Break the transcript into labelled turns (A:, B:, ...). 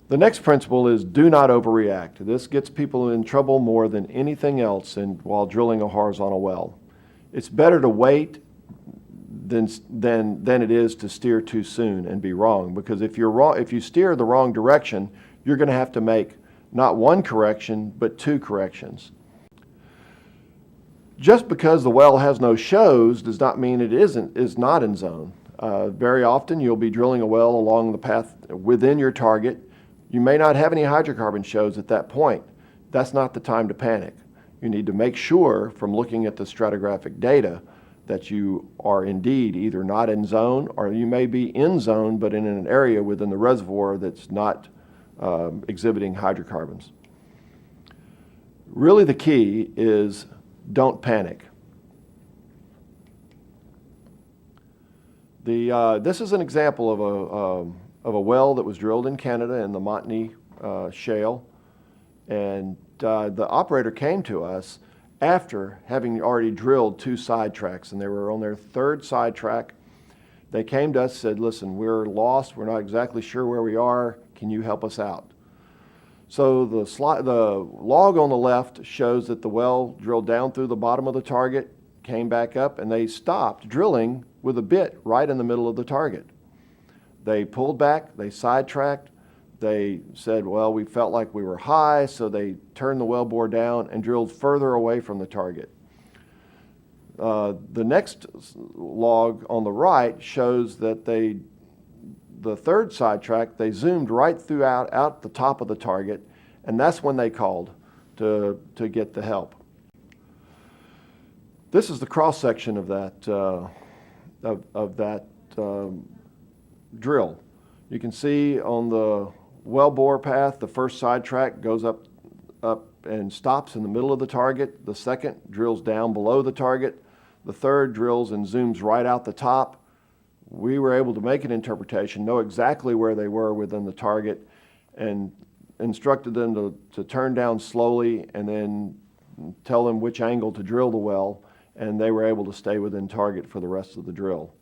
A: The next principle is do not overreact. This gets people in trouble more than anything else while drilling a horizontal well. It's better to wait than it is to steer too soon and be wrong, because if you steer the wrong direction, you're going to have to make not one correction but two corrections. Just because the well has no shows does not mean it is not in zone. Very often you'll be drilling a well along the path within your target. You may not have any hydrocarbon shows at that point. That's not the time to panic. You need to make sure from looking at the stratigraphic data that you are indeed either not in zone, or you may be in zone but in an area within the reservoir that's not exhibiting hydrocarbons. Really the key is don't panic. This is an example of a well that was drilled in Canada in the Montney shale, and the operator came to us after having already drilled 2 sidetracks, and they were on their 3rd sidetrack. They came to us and said, listen, we're lost, we're not exactly sure where we are, can you help us out? So the log on the left shows that the well drilled down through the bottom of the target, came back up, and they stopped drilling with a bit right in the middle of the target. They pulled back, they sidetracked, they said, well, we felt like we were high, so they turned the wellbore down and drilled further away from the target. The next log on the right shows that the 3rd sidetrack, they zoomed right throughout out the top of the target, and that's when they called to get the help. This is the cross section of that drill. You can see on the wellbore path, the 1st sidetrack goes up and stops in the middle of the target. The 2nd drills down below the target. The 3rd drills and zooms right out the top. We were able to make an interpretation, know exactly where they were within the target, and instructed them to turn down slowly and then tell them which angle to drill the well, and they were able to stay within target for the rest of the drill.